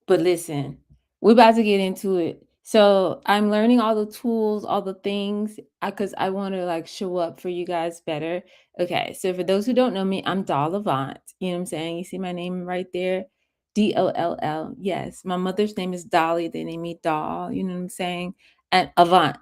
But listen, we're about to get into it. So I'm learning all the tools, all the things, because I want to like show up for you guys better. Okay, so for those who don't know me, I'm Doll Avant. You know what I'm saying? You see my name right there, Doll. Yes, my mother's name is Dolly. They named me Doll. You know what I'm saying? And Avant.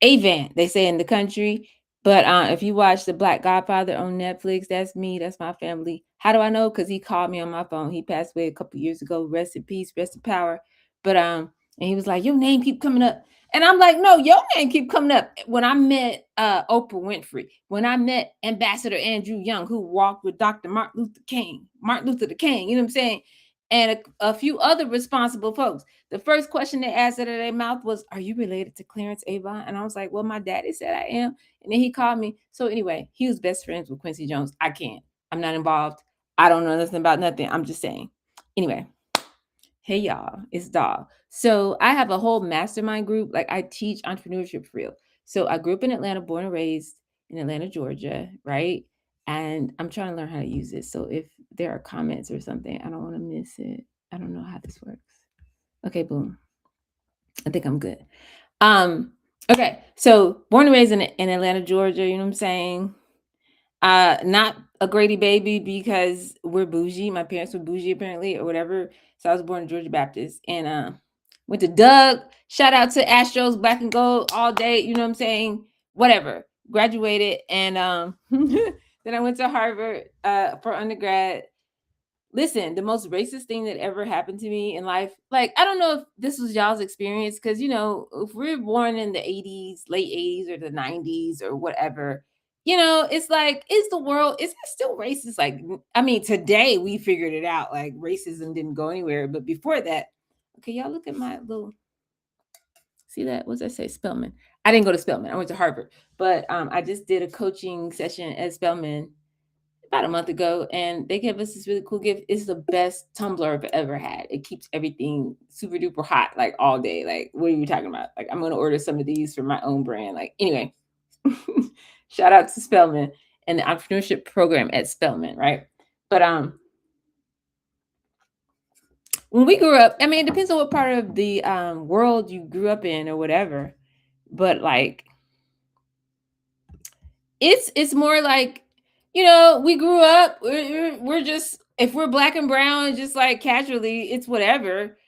They say in the country. But if you watch The Black Godfather on Netflix, that's me. That's my family. How do I know? Because he called me on my phone. He passed away a couple years ago. Rest in peace, rest in power. But and he was like, "Your name keep coming up," and I'm like, "No, your name keep coming up." When I met Oprah Winfrey, when I met Ambassador Andrew Young, who walked with Dr. Martin Luther the King, you know what I'm saying, and a few other responsible folks. The first question they asked out of their mouth was, "Are you related to Clarence Avant?" And I was like, "Well, my daddy said I am." And then he called me. So anyway, he was best friends with Quincy Jones. I can't. I'm not involved. I don't know nothing about nothing. I'm just saying. Anyway, hey y'all, it's Doll. So I have a whole mastermind group. Like I teach entrepreneurship for real. So I grew up in Atlanta, born and raised in Atlanta, Georgia, right? And I'm trying to learn how to use it. So if there are comments or something, I don't want to miss it. I don't know how this works. Okay, boom. I think I'm good. Um, okay, so born and raised in Atlanta, Georgia, you know what I'm saying? Not a Grady baby because we're bougie. My parents were bougie apparently or whatever. So I was born in Georgia Baptist and went to Doug. Shout out to Astros, black and gold all day, you know what I'm saying? Whatever. Graduated and then I went to Harvard for undergrad. Listen, the most racist thing that ever happened to me in life, like, I don't know if this was y'all's experience, because, you know, if we're born in the 80s, late 80s or the 90s or whatever, you know, it's like, is it still racist? Like, I mean, today we figured it out. Like, racism didn't go anywhere. But before that, okay, y'all look at my little, see that? What's that say? Spelman. I didn't go to Spelman. I went to Harvard. But I just did a coaching session at Spelman about a month ago, and they gave us this really cool gift. It's the best tumbler I've ever had. It keeps everything super duper hot like all day. Like, what are you talking about? Like, I'm gonna order some of these for my own brand. Like, anyway, shout out to Spelman and the entrepreneurship program at Spelman, right? But when we grew up, I mean, it depends on what part of the world you grew up in or whatever. But like, it's more like, you know, we grew up, we're just, if we're black and brown, just like casually, it's whatever.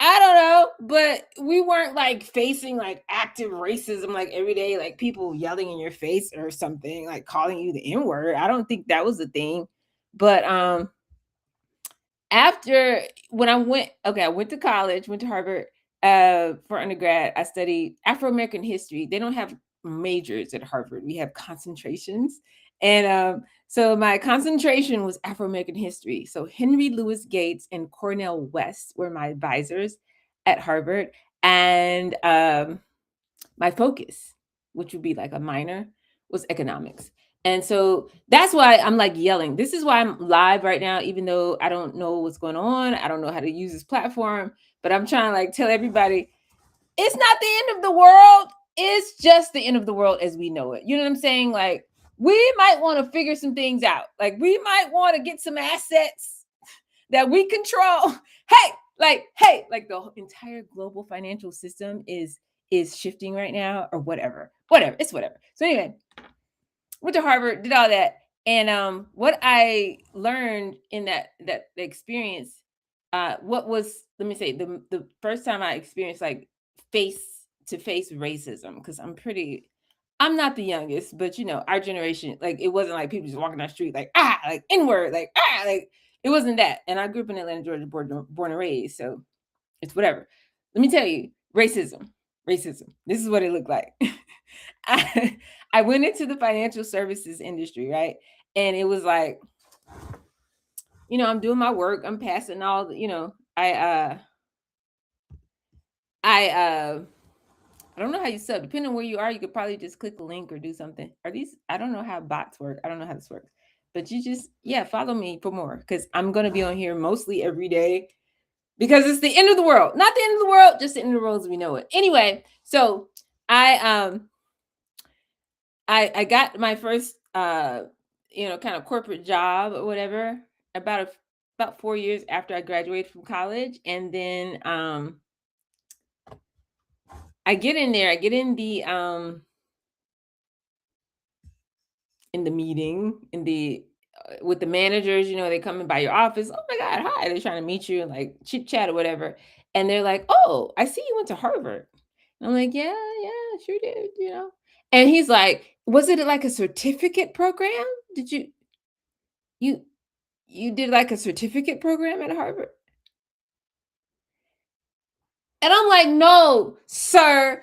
I don't know, but we weren't like facing like active racism like every day, like people yelling in your face or something, like calling you the N-word. I don't think that was a thing. But after, when I went to college, went to Harvard for undergrad. I studied Afro-American history. They don't have majors at Harvard. We have concentrations. And so my concentration was Afro-American history. So Henry Louis Gates and Cornell West were my advisors at Harvard. And my focus, which would be like a minor, was economics. And so that's why I'm like yelling. This is why I'm live right now, even though I don't know what's going on. I don't know how to use this platform, but I'm trying to like tell everybody it's not the end of the world. It's just the end of the world as we know it. You know what I'm saying? Like, we might want to figure some things out. Like, we might want to get some assets that we control. Hey, like the entire global financial system is shifting right now or whatever. Whatever. It's whatever. So anyway, went to Harvard, did all that. And what I learned in that experience, what was, let me say, the first time I experienced like face to face racism, because I'm not the youngest, but you know, our generation, like, it wasn't like people just walking down the street like, like N-word, like it wasn't that. And I grew up in Atlanta, Georgia, born and raised, so it's whatever. Let me tell you, racism. This is what it looked like. I, I went into the financial services industry, right? And it was like, you know, I'm doing my work, I'm passing all the, you know, I I don't know how you sub. Depending on where you are, you could probably just click a link or do something. Are these? I don't know how bots work. I don't know how this works. But you just, yeah, follow me for more, because I'm gonna be on here mostly every day, because it's the end of the world. Not the end of the world, just the end of the world as we know it. Anyway, so I I got my first you know, kind of corporate job or whatever about about 4 years after I graduated from college, and then, I get in there, I get in the meeting, with the managers, they come in by your office. "Oh my god, hi." They're trying to meet you and, like, chit chat or whatever, and they're like, "Oh, I see you went to Harvard." And I'm like, "Yeah, yeah, sure did." And he's like, "Was it like a certificate program? Did you you did like a certificate program at Harvard?" And I'm like, "No, sir.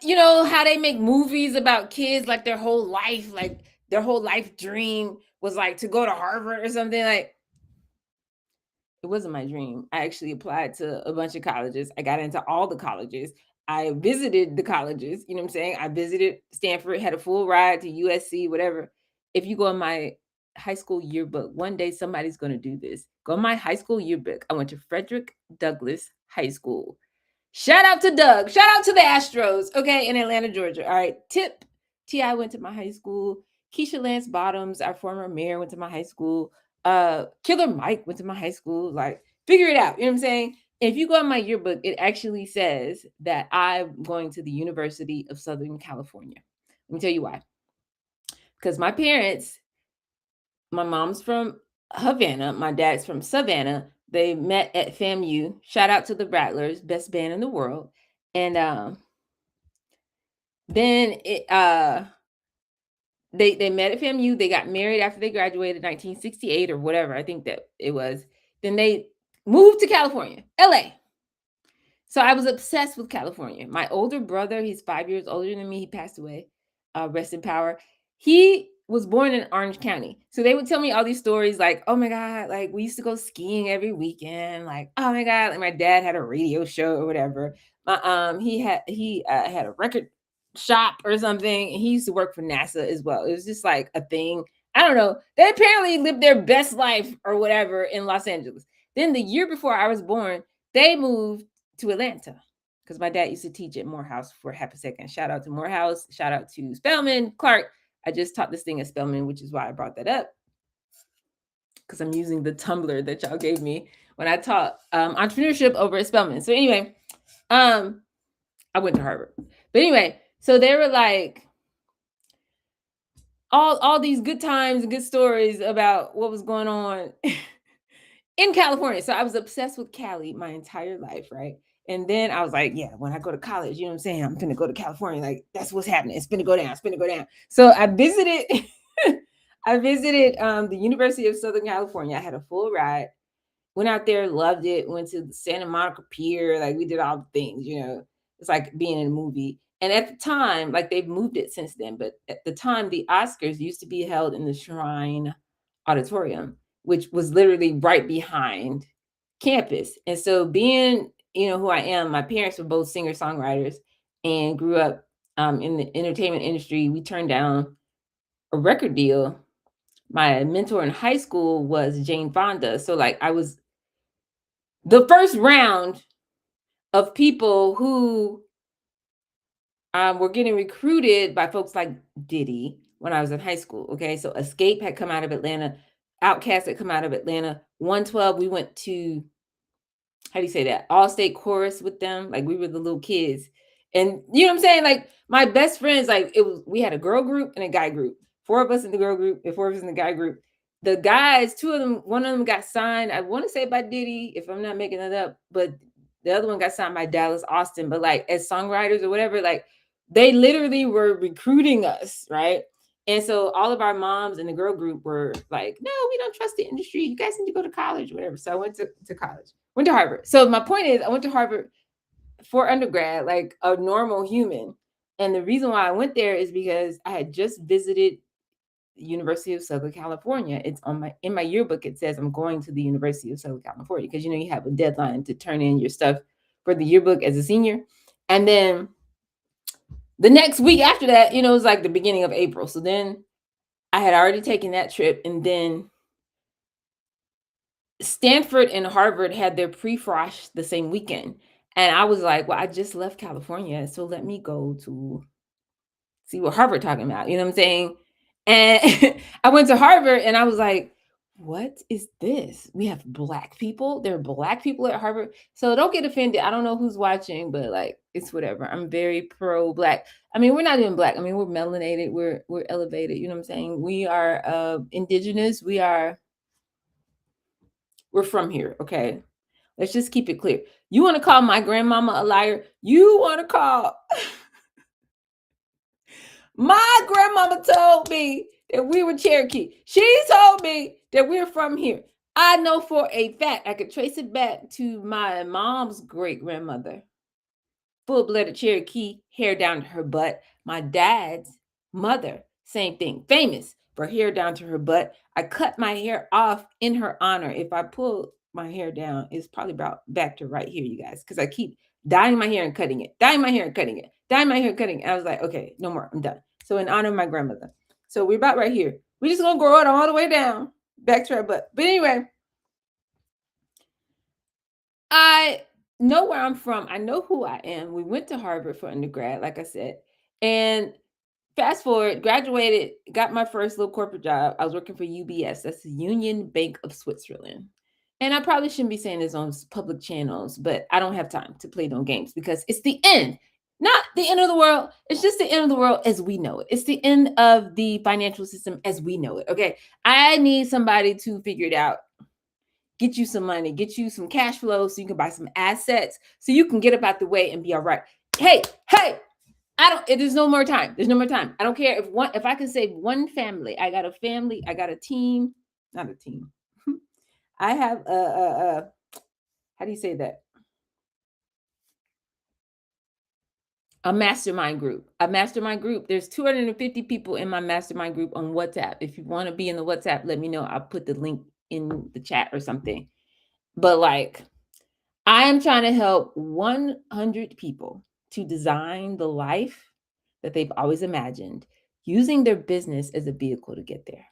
You know how they make movies about kids, like their whole life dream was like to go to Harvard or something. Like, it wasn't my dream. I actually applied to a bunch of colleges. I got into all the colleges. I visited the colleges. You know what I'm saying? I visited Stanford, had a full ride to USC, whatever. If you go in my high school yearbook, one day somebody's going to do this. Go in my high school yearbook. I went to Frederick Douglass High School. Shout out to Doug. Shout out to the Astros. Okay, in Atlanta, Georgia. All right. Tip. Ti went to my high school. Keisha Lance Bottoms, our former mayor, went to my high school. Killer Mike went to my high school. Like, figure it out. You know what I'm saying? If you go on my yearbook, it actually says that I'm going to the University of Southern California. Let me tell you why. Because my mom's from Havana, my dad's from Savannah. They met at FAMU. Shout out to the Rattlers, best band in the world. And then they met at FAMU. They got married after they graduated, 1968 or whatever. I think that it was. Then they moved to California, LA. So I was obsessed with California. My older brother, he's 5 years older than me. He passed away. Rest in power. He was born in Orange County. So they would tell me all these stories like, oh my God, like we used to go skiing every weekend. Like, oh my God, like my dad had a radio show or whatever. He had a record shop or something. And he used to work for NASA as well. It was just like a thing. I don't know. They apparently lived their best life or whatever in Los Angeles. Then the year before I was born, they moved to Atlanta because my dad used to teach at Morehouse for half a second. Shout out to Morehouse. Shout out to Spelman Clark. I just taught this thing at Spelman, which is why I brought that up because I'm using the Tumblr that y'all gave me when I taught entrepreneurship over at Spelman. So anyway, I went to Harvard. But anyway, so they were like all these good times and good stories about what was going on in California. So I was obsessed with Cali my entire life, right? And then I was like, yeah, when I go to college, you know what I'm saying? I'm gonna go to California. Like, that's what's happening. It's gonna go down. It's gonna go down. So I visited, the University of Southern California. I had a full ride. Went out there, loved it. Went to the Santa Monica Pier. Like we did all the things. It's like being in a movie. And at the time, like they've moved it since then, but at the time, the Oscars used to be held in the Shrine Auditorium, which was literally right behind campus. And so being, who I am, my parents were both singer-songwriters and grew up in the entertainment industry. We turned down a record deal. My mentor in high school was Jane Fonda. So like I was the first round of people who were getting recruited by folks like Diddy when I was in high school. Okay. So Escape had come out of Atlanta. Outkast had come out of Atlanta. 112, we went to, how do you say that? All state chorus with them. Like we were the little kids. And you know what I'm saying? Like my best friends, like we had a girl group and a guy group. 4 of us in the girl group and 4 of us in the guy group. The guys, 2 of them, one of them got signed. I want to say by Diddy, if I'm not making that up, but the other one got signed by Dallas Austin. But like as songwriters or whatever, like they literally were recruiting us, right? And so all of our moms in the girl group were like, no, we don't trust the industry. You guys need to go to college, whatever. So I went to college, went to Harvard. So my point is, I went to Harvard for undergrad, like a normal human. And the reason why I went there is because I had just visited the University of Southern California. It's in my yearbook, it says I'm going to the University of Southern California because you have a deadline to turn in your stuff for the yearbook as a senior. And then the next week after that, it was like the beginning of April. So then I had already taken that trip. And then Stanford and Harvard had their pre-frosh the same weekend. And I was like, well, I just left California. So let me go to see what Harvard talking about. You know what I'm saying? And I went to Harvard and I was like, what is this? We have black people. There are black people at Harvard. So don't get offended. I don't know who's watching, but like it's whatever. I'm very pro black. I mean, we're not even black. I mean, we're melanated. We're elevated. You know what I'm saying? We are indigenous. We're from here. Okay. Let's just keep it clear. You want to call my grandmama a liar? You want to call my grandmama told me that we were Cherokee. She told me that we're from here. I know for a fact I could trace it back to my mom's great grandmother, full-blooded Cherokee, hair down to her butt. My dad's mother, same thing, famous for hair down to her butt. I cut my hair off in her honor. If I pull my hair down, it's probably about back to right here, you guys, because I keep dyeing my hair and cutting it, dyeing my hair and cutting it, dyeing my hair and cutting it. I was like, okay, no more, I'm done. So in honor of my grandmother. So we're about right here. We're just gonna grow it all the way down, back to her butt. But anyway, I know where I'm from. I know who I am. We went to Harvard for undergrad, like I said. And fast forward, graduated, got my first little corporate job. I was working for UBS. That's the Union Bank of Switzerland. And I probably shouldn't be saying this on public channels, but I don't have time to play no games because it's the end. Not the end of the world. It's just the end of the world as we know it. It's the end of the financial system as we know it. Okay. I need somebody to figure it out, get you some money, get you some cash flow so you can buy some assets so you can get up out the way and be all right. Hey, there's no more time. There's no more time. I don't care if I can save one family. I got a family, I got a team, not a team. I have how do you say that? A mastermind group. A mastermind group. There's 250 people in my mastermind group on WhatsApp. If you want to be in the WhatsApp, let me know. I'll put the link in the chat or something. But like, I am trying to help 100 people to design the life that they've always imagined, using their business as a vehicle to get there.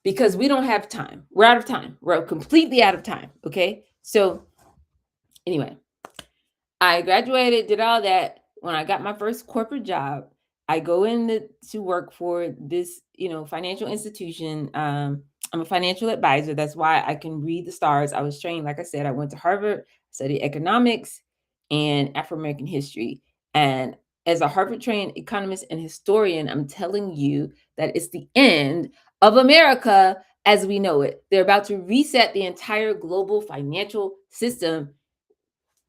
Because we don't have time. We're out of time. We're completely out of time. Okay. So, anyway, I graduated, did all that. When I got my first corporate job, I go in to work for this, financial institution. I'm a financial advisor. That's why I can read the stars. I was trained, like I said, I went to Harvard, studied economics and Afro-American history. And as a Harvard trained economist and historian, I'm telling you that it's the end of America as we know it. They're about to reset the entire global financial system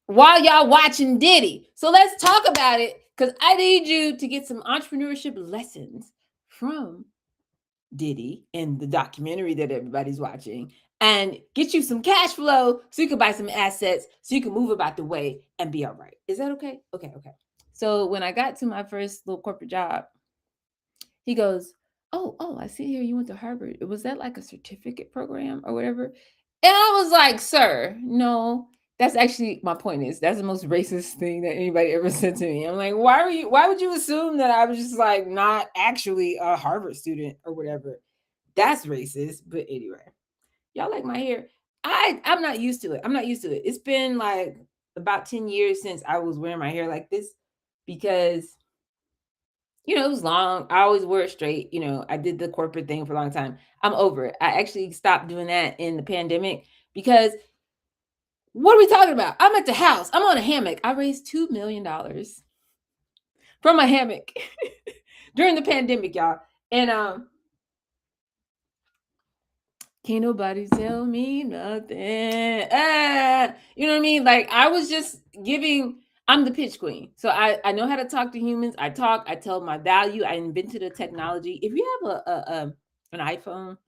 while y'all watching Diddy. So let's talk about it because I need you to get some entrepreneurship lessons from Diddy and the documentary that everybody's watching and get you some cash flow so you can buy some assets so you can move about the way and be all right. Is that okay? Okay. So when I got to my first little corporate job, he goes, oh, I see here you went to Harvard. Was that like a certificate program or whatever? And I was like, sir, no, that's actually my point is that's the most racist thing that anybody ever said to me. I'm like, why would you assume that I was just like not actually a Harvard student or whatever? That's racist. But anyway, y'all like my hair. I'm not used to it. I'm not used to it. It's been like about 10 years since I was wearing my hair like this because it was long. I always wore it straight. I did the corporate thing for a long time. I'm over it. I actually stopped doing that in the pandemic because what are we talking about? I'm at the house. I'm on a hammock. I raised $2 million from a hammock during the pandemic, y'all. And can't nobody tell me nothing. You know what I mean? Like I was just I'm the pitch queen. So I know how to talk to humans. I tell my value. I invented a technology. If you have an iPhone,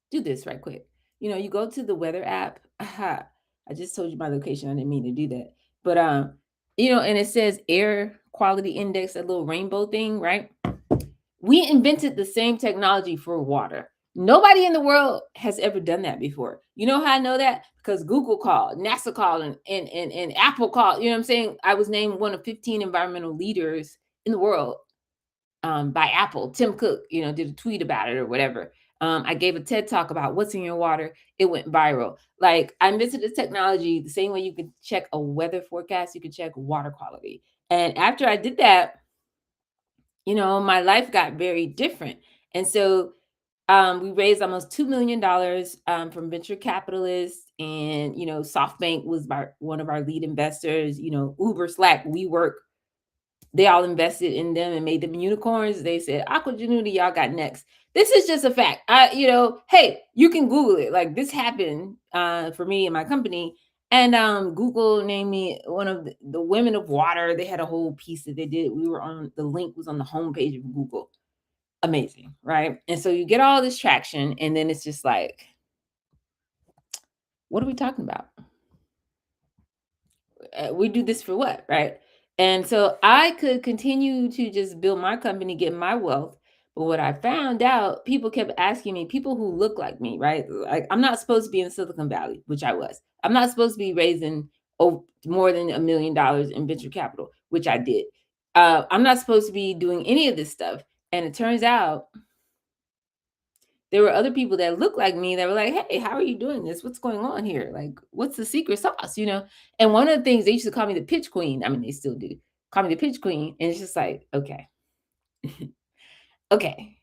do this right quick. You go to the weather app. Aha. I just told you my location. I didn't mean to do that. But and it says air quality index, that little rainbow thing, right? We invented the same technology for water. Nobody in the world has ever done that before. You know how I know that? Because Google called, NASA called, and Apple called. You know what I'm saying? I was named one of 15 environmental leaders in the world by Apple. Tim Cook, did a tweet about it or whatever. I gave a TED talk about what's in your water. It went viral. Like I invented this technology the same way you could check a weather forecast, you could check water quality. And after I did that, my life got very different. And so We raised almost $2 million from venture capitalists, and SoftBank was one of our lead investors. Uber, Slack, WeWork, they all invested in them and made them unicorns. They said, Aqua Genuity, y'all got next. This is just a fact. Hey, you can Google it. Like, this happened for me and my company. And Google named me one of the women of water. They had a whole piece that they did. The link was on the homepage of Google. Amazing, right? And so you get all this traction, and then it's just like, what are we talking about? We do this for what, right? And so I could continue to just build my company, get my wealth. But what I found out, people kept asking me, people who look like me, right? Like, I'm not supposed to be in Silicon Valley, which I was. I'm not supposed to be raising more than $1 million in venture capital, which I did. I'm not supposed to be doing any of this stuff. And it turns out there were other people that looked like me that were like, hey, how are you doing this? What's going on here? Like, what's the secret sauce? And one of the things, they used to call me the pitch queen. I mean, they still do call me the pitch queen. And it's just like, okay, okay,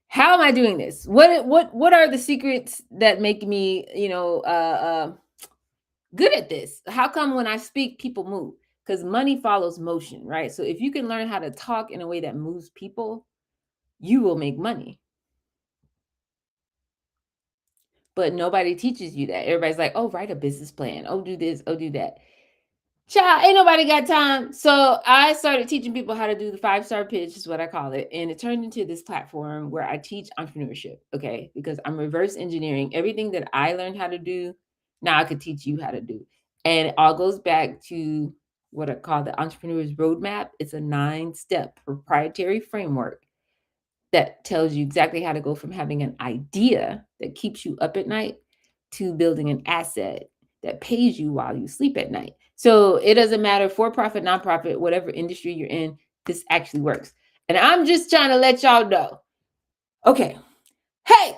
how am I doing this? What are the secrets that make me, good at this? How come when I speak, people move? Because money follows motion, right? So if you can learn how to talk in a way that moves people, you will make money. But nobody teaches you that. Everybody's like, oh, write a business plan. Oh, do this. Oh, do that. Child, ain't nobody got time. So I started teaching people how to do the 5-star pitch, is what I call it. And it turned into this platform where I teach entrepreneurship. Okay. Because I'm reverse engineering everything that I learned how to do. Now I could teach you how to do. And it all goes back to what I call the entrepreneur's roadmap. It's a 9-step proprietary framework that tells you exactly how to go from having an idea that keeps you up at night to building an asset that pays you while you sleep at night. So it doesn't matter, for profit, nonprofit, whatever industry you're in, this actually works. And I'm just trying to let y'all know. Okay. Hey,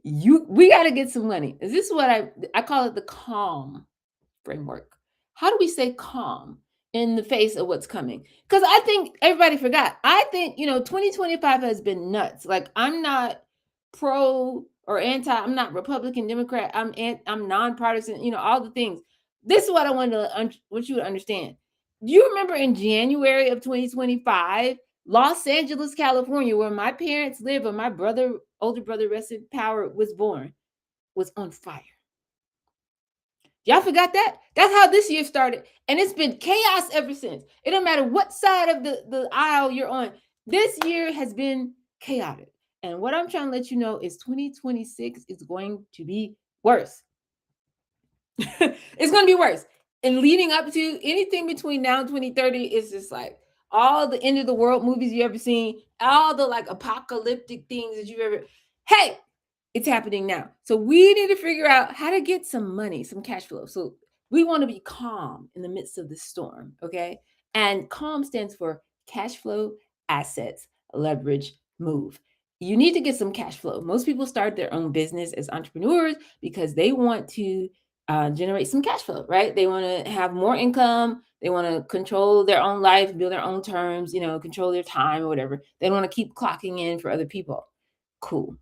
we got to get some money. This is what I call it, the calm framework. How do we stay calm in the face of what's coming? Because I think everybody forgot. I think 2025 has been nuts. Like, I'm not pro or anti. I'm not Republican, Democrat. I'm nonpartisan. All the things. This is what I want you to understand. Do you remember in January of 2025, Los Angeles, California, where my parents live, where my older brother, rest in power, was born, was on fire? Y'all forgot that? That's how this year started. And it's been chaos ever since. It don't matter what side of the aisle you're on. This year has been chaotic. And what I'm trying to let you know is 2026 is going to be worse. It's going to be worse. And leading up to anything between now and 2030 is just like all the end of the world movies you ever seen, all the like apocalyptic things that you've ever. Hey, it's happening now. So we need to figure out how to get some money, some cash flow. So we want to be calm in the midst of the storm. Okay. And calm stands for cash flow, assets, leverage, move. You need to get some cash flow. Most people start their own business as entrepreneurs because they want to generate some cash flow, right? They want to have more income. They want to control their own life, build their own terms, control their time or whatever. They don't want to keep clocking in for other people. Cool.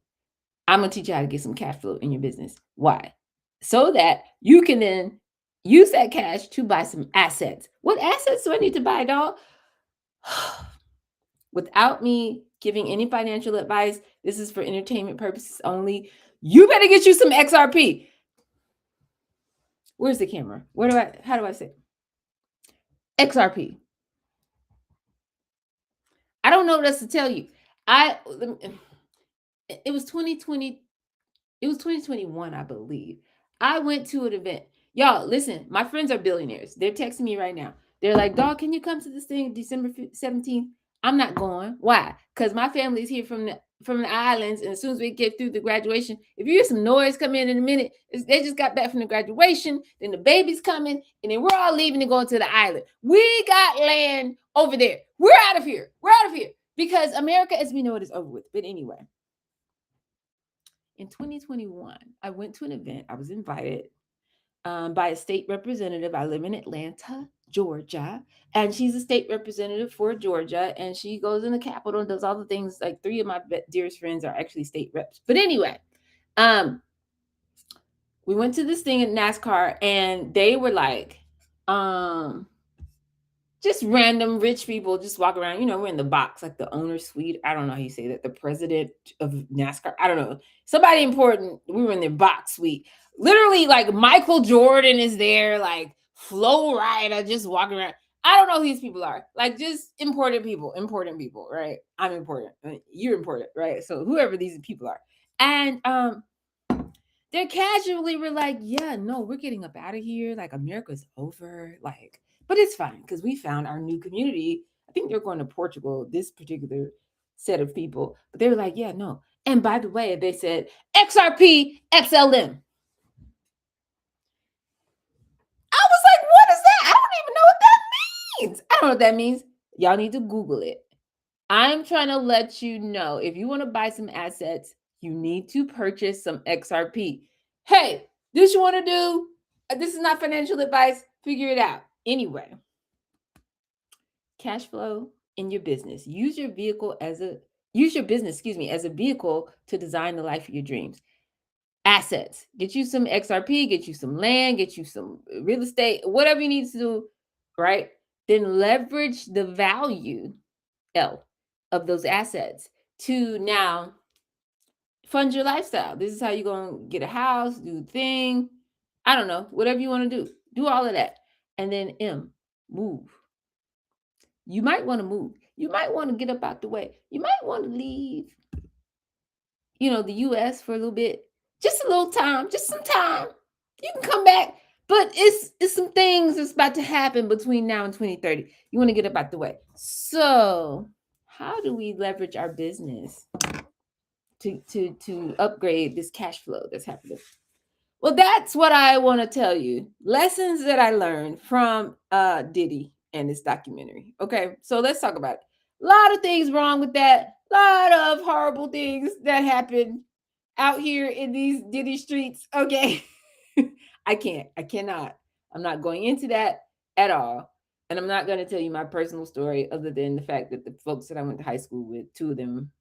I'm going to teach you how to get some cash flow in your business. Why? So that you can then use that cash to buy some assets. What assets do I need to buy, dog? Without me giving any financial advice, this is for entertainment purposes only. You better get you some XRP. Where's the camera? How do I say it? XRP? I don't know what else to tell you. It was 2020. It was 2021, I believe. I went to an event. Y'all, listen, my friends are billionaires. They're texting me right now. They're like, dog, can you come to this thing December 17th? I'm not going. Why? Because my family's here from the islands. And as soon as we get through the graduation, if you hear some noise come in a minute, they just got back from the graduation. Then the baby's coming. And then we're all leaving and going to the island. We got land over there. We're out of here. We're out of here. Because America, as we know it, is over with. But anyway. In 2021, I went to an event. I was invited. by a state representative. I live in Atlanta, Georgia, and she's a state representative for Georgia, and she goes in the Capitol and does all the things. Like 3 of my dearest friends are actually state reps. But anyway, um, we went to this thing at NASCAR, and they were like, just random rich people just walk around. We're in the box, like the owner suite. I don't know how you say that. The president of NASCAR. I don't know. Somebody important. We were in their box suite. Literally, like Michael Jordan is there, like Flo Rida just walking around. I don't know who these people are. Like just important people, right? I'm important. You're important, right? So whoever these people are. And they casually were like, yeah, no, we're getting up out of here. Like America's over. Like, but it's fine because we found our new community. I think they're going to Portugal, this particular set of people. But they were like, yeah, no. And by the way, they said XRP, XLM. I was like, what is that? I don't even know what that means. I don't know what that means. Y'all need to Google it. I'm trying to let you know, if you want to buy some assets, you need to purchase some XRP. Hey, this you want to do? This is not financial advice. Figure it out. Anyway, cash flow in your business. Use your business, as a vehicle to design the life of your dreams. Assets. Get you some XRP, get you some land, get you some real estate, whatever you need to do, right? Then leverage the value of those assets to now fund your lifestyle. This is how you're going to get a house, do the thing. I don't know, whatever you want to do. Do all of that. And then move. You might want to move. You might want to get up out the way. You might want to leave, the US for a little bit. Just a little time, just some time. You can come back. But it's some things that's about to happen between now and 2030. You want to get up out the way. So how do we leverage our business to upgrade this cash flow that's happening? Well, that's what I want to tell you. Lessons that I learned from Diddy and this documentary. Okay, so let's talk about it. A lot of things wrong with that. A lot of horrible things that happen out here in these Diddy streets. Okay. I cannot. I'm not going into that at all. And I'm not going to tell you my personal story other than the fact that the folks that I went to high school with, 2 of them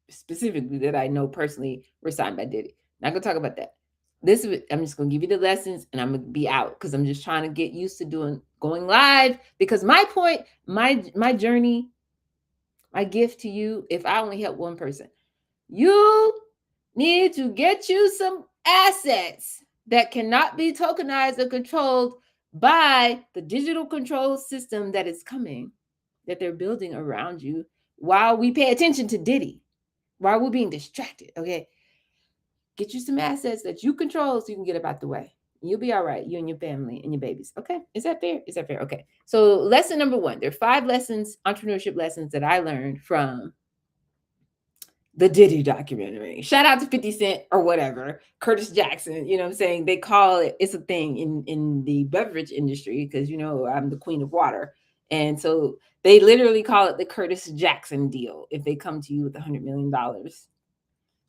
specifically that I know personally, were signed by Diddy. Not going to talk about that. I'm just going to give you the lessons and I'm going to be out because I'm just trying to get used to going live, because my point, my journey, my gift to you, if I only help one person, you need to get you some assets that cannot be tokenized or controlled by the digital control system that is coming, that they're building around you while we pay attention to Diddy, while we're being distracted. Okay. Get you some assets that you control so you can get up out the way. You'll be all right, you and your family and your babies. Okay. Is that fair? Is that fair? Okay. So lesson number 1, there are 5 lessons, entrepreneurship lessons that I learned from the Diddy documentary. Shout out to 50 Cent or whatever, Curtis Jackson, you know what I'm saying? They call it's a thing in the beverage industry because, I'm the queen of water. And so they literally call it the Curtis Jackson deal if they come to you with $100 million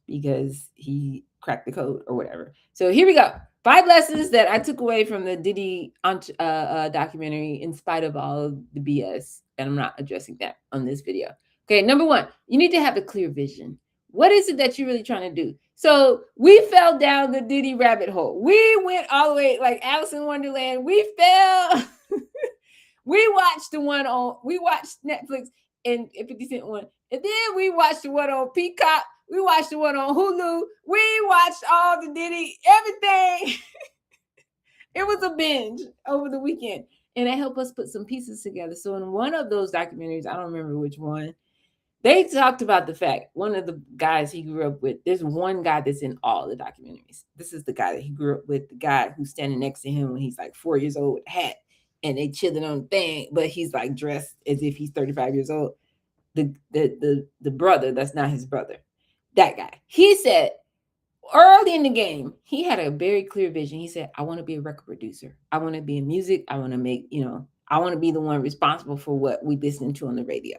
because he cracked the code or whatever. So here we go. 5 lessons that I took away from the Diddy documentary in spite of all of the BS. And I'm not addressing that on this video. Okay, number 1, you need to have a clear vision. What is it that you're really trying to do? So we fell down the Diddy rabbit hole. We went all the way like Alice in Wonderland. We fell. We watched Netflix and 50 Cent one. And then we watched the one on Peacock. We watched the one on Hulu. We watched all the Diddy, everything. It was a binge over the weekend. And it helped us put some pieces together. So in one of those documentaries, I don't remember which one, they talked about the fact, one of the guys he grew up with, there's one guy that's in all the documentaries. This is the guy that he grew up with, the guy who's standing next to him when he's like 4 years old with a hat and they chilling on the thing, but he's like dressed as if he's 35 years old. The brother, that's not his brother. That guy. He said early in the game, he had a very clear vision. He said, I want to be a record producer. I want to be in music. I want to make, I want to be the one responsible for what we listen to on the radio.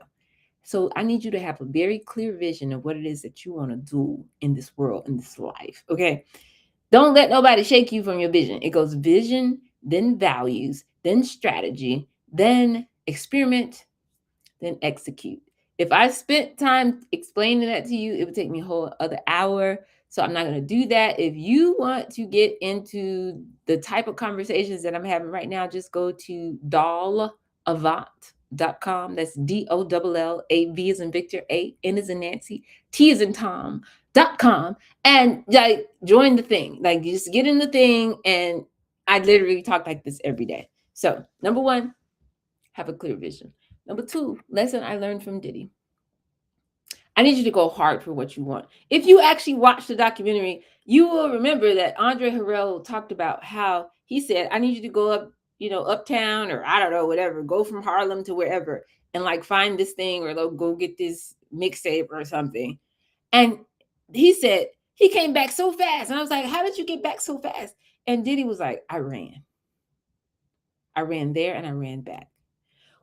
So I need you to have a very clear vision of what it is that you want to do in this world, in this life. Okay. Don't let nobody shake you from your vision. It goes vision, then values, then strategy, then experiment, then execute. If I spent time explaining that to you, it would take me a whole other hour. So I'm not going to do that. If you want to get into the type of conversations that I'm having right now, just go to Avant.com. That's DOLLAV as in Victor, A N as in Nancy, T as in Tom.com, and like join the thing. Like you just get in the thing, and I literally talk like this every day. So number one, have a clear vision. Number two, lesson I learned from Diddy. I need you to go hard for what you want. If you actually watch the documentary, you will remember that Andre Harrell talked about how he said, I need you to go up, uptown, or I don't know, whatever, go from Harlem to wherever and like find this thing, or go get this mixtape or something. And he said he came back so fast. And I was like, how did you get back so fast? And Diddy was like, I ran there and I ran back.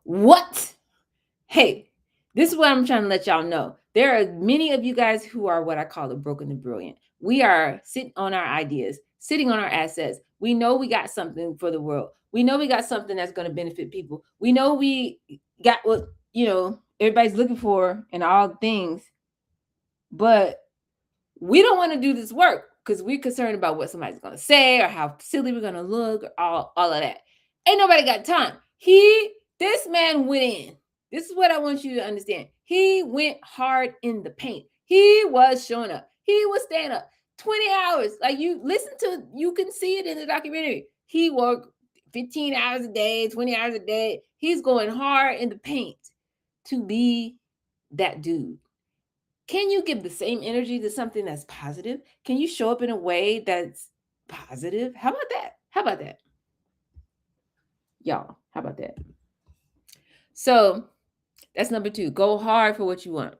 What? Hey, this is what I'm trying to let y'all know. There are many of you guys who are what I call the broken and brilliant. We are sitting on our ideas, sitting on our assets. We know we got something for the world. We know we got something that's going to benefit people. We know we got what, everybody's looking for in all things. But we don't want to do this work because we're concerned about what somebody's going to say or how silly we're going to look, or all of that. Ain't nobody got time. This man went in. This is what I want you to understand. He went hard in the paint. He was showing up. He was staying up 20 hours. Like you can see it in the documentary. He worked 15 hours a day, 20 hours a day. He's going hard in the paint to be that dude. Can you give the same energy to something that's positive? Can you show up in a way that's positive? How about that? Y'all, how about that? So that's number two. Go hard for what you want.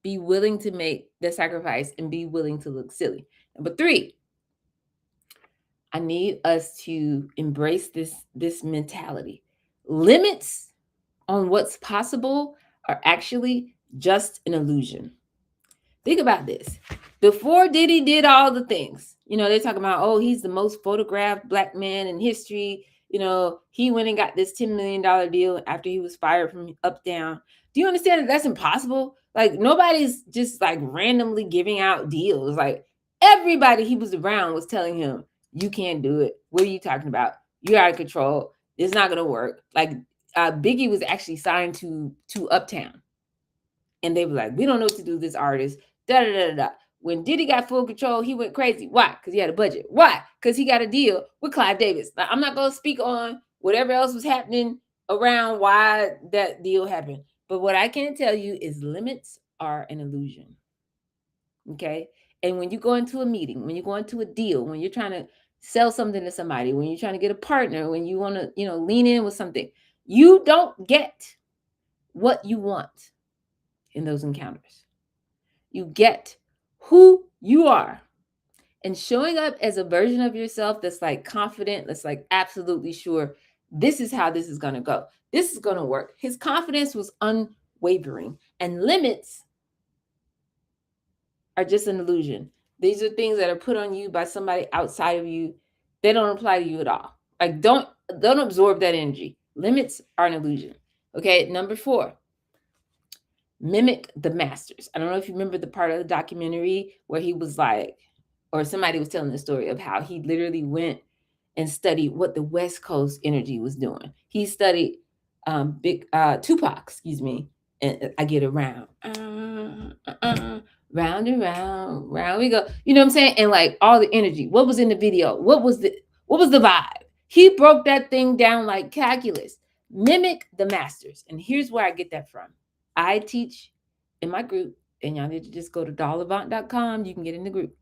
Be willing to make the sacrifice and be willing to look silly. Number three, I need us to embrace this mentality. Limits on what's possible are actually just an illusion. Think about this. Before Diddy did all the things, they're talking about, oh, he's the most photographed black man in history. He went and got this $10 million deal after he was fired from Uptown. Do you understand that that's impossible? Like, nobody's just like randomly giving out deals. Like, everybody he was around was telling him, you can't do it. What are you talking about? You're out of control. It's not going to work. Like, Biggie was actually signed to Uptown. And they were like, we don't know what to do with this artist. Da, da, da, da. When Diddy got full control, he went crazy. Why? Because he had a budget. Why? Because he got a deal with Clive Davis. Now, I'm not going to speak on whatever else was happening around why that deal happened. But what I can tell you is limits are an illusion. Okay? And when you go into a meeting, when you go into a deal, when you're trying to sell something to somebody, when you're trying to get a partner, when you want to, lean in with something, you don't get what you want in those encounters. You get who you are, and showing up as a version of yourself that's like confident, that's like absolutely sure this is how this is going to go. This is going to work. His confidence was unwavering, and limits are just an illusion. These are things that are put on you by somebody outside of you. They don't apply to you at all. Like, don't absorb that energy. Limits are an illusion. Okay, number 4. Mimic the masters. I don't know if you remember the part of the documentary where he was like, or somebody was telling the story of how he literally went and studied what the West Coast energy was doing. He studied Tupac, and I get around. Round and round we go. You know what I'm saying? And like all the energy. What was in the video? What was the vibe? He broke that thing down like calculus. Mimic the masters. And here's where I get that from. I teach in my group, and y'all need to just go to dollavant.com. You can get in the group.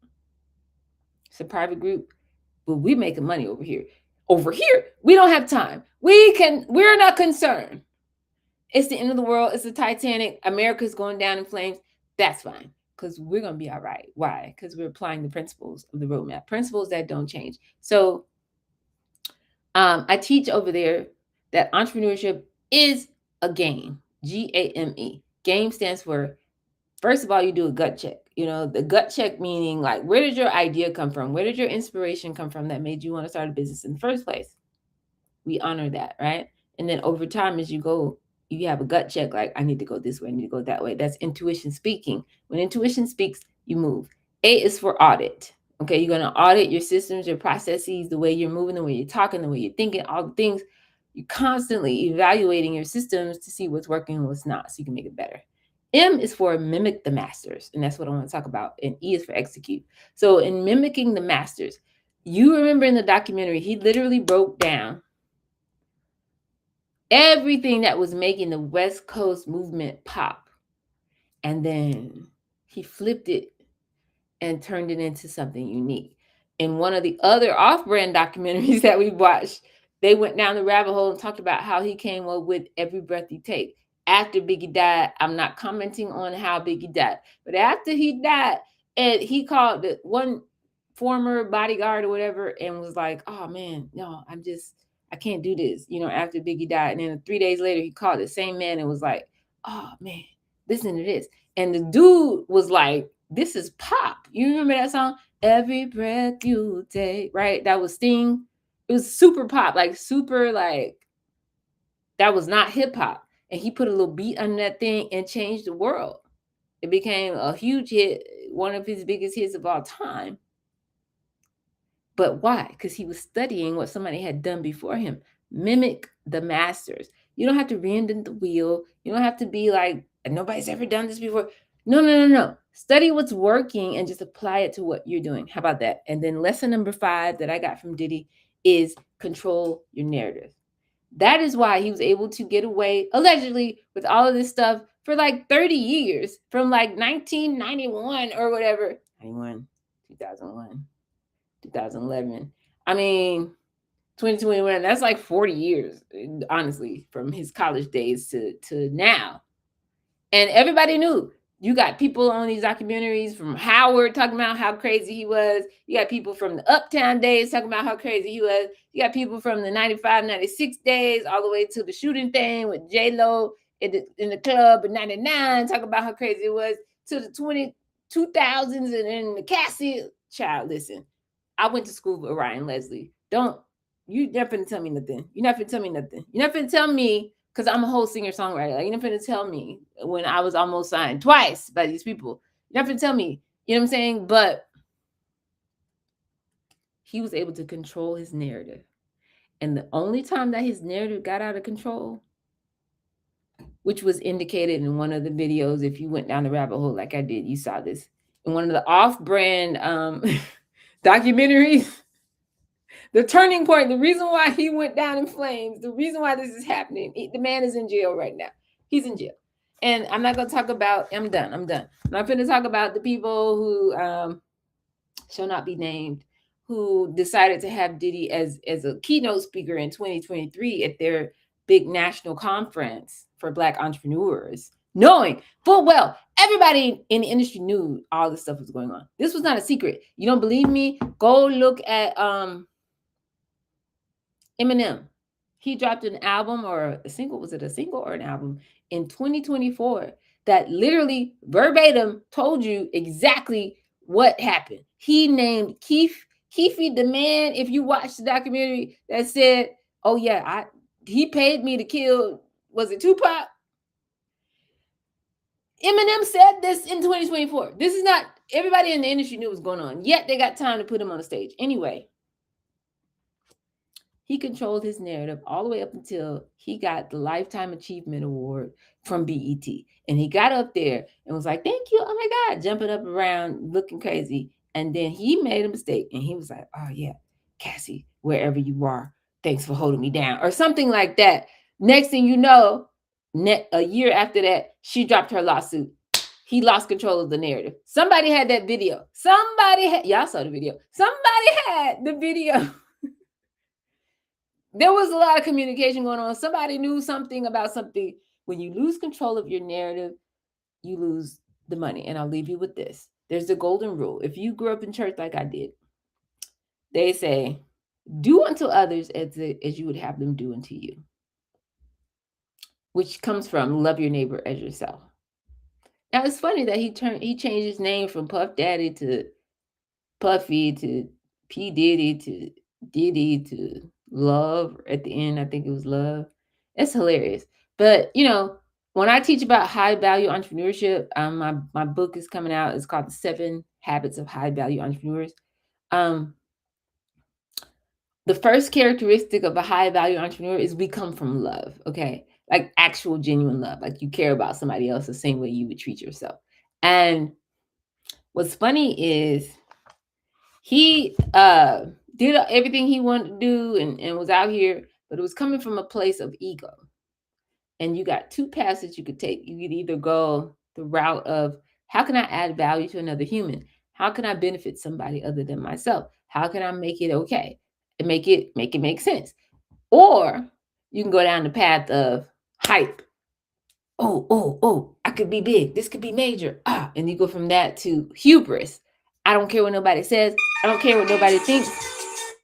It's a private group, but we're making money over here. Over here, we don't have time. We're not concerned. It's the end of the world. It's the Titanic. America's going down in flames. That's fine, because we're going to be all right. Why? Because we're applying the principles of the roadmap, principles that don't change. So I teach over there that entrepreneurship is a game. GAME. Game stands for, first of all, you do a gut check. The gut check, meaning like, where did your idea come from? Where did your inspiration come from that made you want to start a business in the first place? We honor that, right? And then over time, as you go, you have a gut check, like, I need to go this way, I need to go that way. That's intuition speaking. When intuition speaks, you move. A is for audit. Okay, you're going to audit your systems, your processes, the way you're moving, the way you're talking, the way you're thinking, all the things. You're constantly evaluating your systems to see what's working and what's not, so you can make it better. M is for mimic the masters, and that's what I want to talk about. And E is for execute. So in mimicking the masters, you remember in the documentary, he literally broke down everything that was making the West Coast movement pop. And then he flipped it and turned it into something unique. In one of the other off-brand documentaries that we watched, they went down the rabbit hole and talked about how he came up with Every Breath You Take. After Biggie died, I'm not commenting on how Biggie died, but after he died, and he called the one former bodyguard or whatever and was like, oh man, no, I can't do this, after Biggie died. And then 3 days later, he called the same man and was like, oh man, listen to this. And the dude was like, this is pop. You remember that song? Every breath you take, right? That was Sting. It was super pop, like super, like, that was not hip hop. And he put a little beat on that thing and changed the world. It became a huge hit, one of his biggest hits of all time. But why? Because he was studying what somebody had done before him. Mimic the masters. You don't have to reinvent the wheel. You don't have to be like, nobody's ever done this before. No. Study what's working and just apply it to what you're doing. How about that? And then lesson number 5 that I got from Diddy is control your narrative. That is why he was able to get away, allegedly, with all of this stuff for like 30 years, from like 1991 or whatever. 91, 2001. 2011. I mean, 2021, that's like 40 years, honestly, from his college days to now. And everybody knew. You got people on these documentaries from Howard talking about how crazy he was. You got people from the Uptown days talking about how crazy he was. You got people from the 95, 96 days all the way to the shooting thing with J-Lo in the club in 99 talking about how crazy it was, to the 2000s and then the Cassie. Child, listen. I went to school with Ryan Leslie. You're not finna tell me nothing. You're not finna tell me, because I'm a whole singer-songwriter. Like, you're not finna tell me when I was almost signed twice by these people. You're not finna tell me. You know what I'm saying? But he was able to control his narrative. And the only time that his narrative got out of control, which was indicated in one of the videos, if you went down the rabbit hole like I did, you saw this. In one of the off-brand documentaries, the turning point, the reason why he went down in flames, the reason why this is happening, the man is in jail right now. He's in jail. And I'm not going to talk about, I'm done. I'm not going to talk about the people who shall not be named, who decided to have Diddy as a keynote speaker in 2023 at their big national conference for Black entrepreneurs, knowing full well everybody in the industry knew all this stuff was going on. This was not a secret. You don't believe me? Go look at Eminem. He dropped an album or a single. Was it a single or an album in 2024 that literally verbatim told you exactly what happened? He named Keefy the man, if you watch the documentary, that said, oh yeah, he paid me to kill, was it Tupac? Eminem said this in 2024. This is not, everybody in the industry knew what was going on, yet they got time to put him on the stage. Anyway, he controlled his narrative all the way up until he got the Lifetime Achievement Award from BET. And he got up there and was like, thank you, oh my God, jumping up around, looking crazy. And then he made a mistake and he was like, oh yeah, Cassie, wherever you are, thanks for holding me down, or something like that. Next thing you know, a year after that, she dropped her lawsuit. He lost control of the narrative. Somebody had that video. Y'all saw the video. Somebody had the video. There was a lot of communication going on. Somebody knew something about something. When you lose control of your narrative, you lose the money. And I'll leave you with this. There's the golden rule. If you grew up in church like I did, they say, do unto others as you would have them do unto you, which comes from love your neighbor as yourself. Now it's funny that he changed his name from Puff Daddy to Puffy to P Diddy to Diddy to Love at the end. I think it was Love. It's hilarious. But when I teach about high value entrepreneurship, my book is coming out. It's called The 7 Habits of High Value Entrepreneurs. Um, the first characteristic of a high value entrepreneur is we come from love. Okay, like actual genuine love. Like you care about somebody else the same way you would treat yourself. And what's funny is he did everything he wanted to do and was out here, but it was coming from a place of ego. And you got 2 paths that you could take. You could either go the route of how can I add value to another human? How can I benefit somebody other than myself? How can I make it okay and make it make sense? Or you can go down the path of hype. Oh, I could be big. This could be major. And you go from that to hubris. I don't care what nobody says. I don't care what nobody thinks.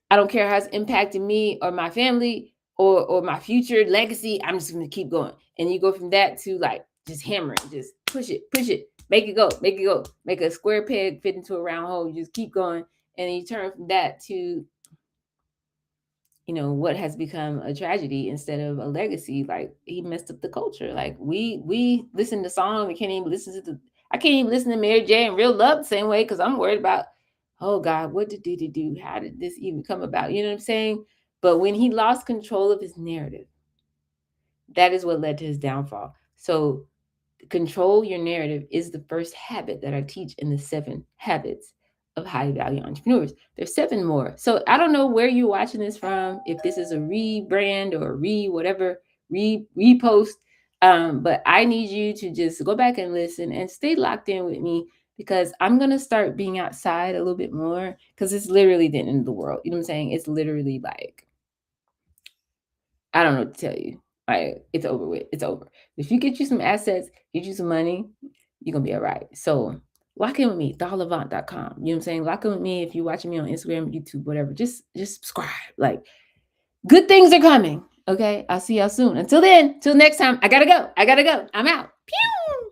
I don't care how it's impacting me or my family or my future legacy. I'm just going to keep going. And you go from that to like just hammering, just push it, make it go, make a square peg fit into a round hole. You just keep going. And then you turn from that to what has become a tragedy instead of a legacy. Like he messed up the culture. Like we listen to songs, I can't even listen to Mary J and Real Love the same way because I'm worried about, oh God, what did Diddy do? How did this even come about? You know what I'm saying? But when he lost control of his narrative, that is what led to his downfall. So control your narrative is the first habit that I teach in the 7 habits of high value entrepreneurs. There's 7 more. So I don't know where you're watching this from, if this is a rebrand or repost. But I need you to just go back and listen and stay locked in with me because I'm going to start being outside a little bit more because it's literally the end of the world. You know what I'm saying? It's literally like, I don't know what to tell you. Like, it's over with. It's over. If you get you some assets, get you some money, you're going to be all right. So lock in with me, Avant.com. You know what I'm saying? Lock in with me if you're watching me on Instagram, YouTube, whatever. Just subscribe. Like, good things are coming. Okay? I'll see y'all soon. Until then, till next time, I got to go. I'm out. Pew!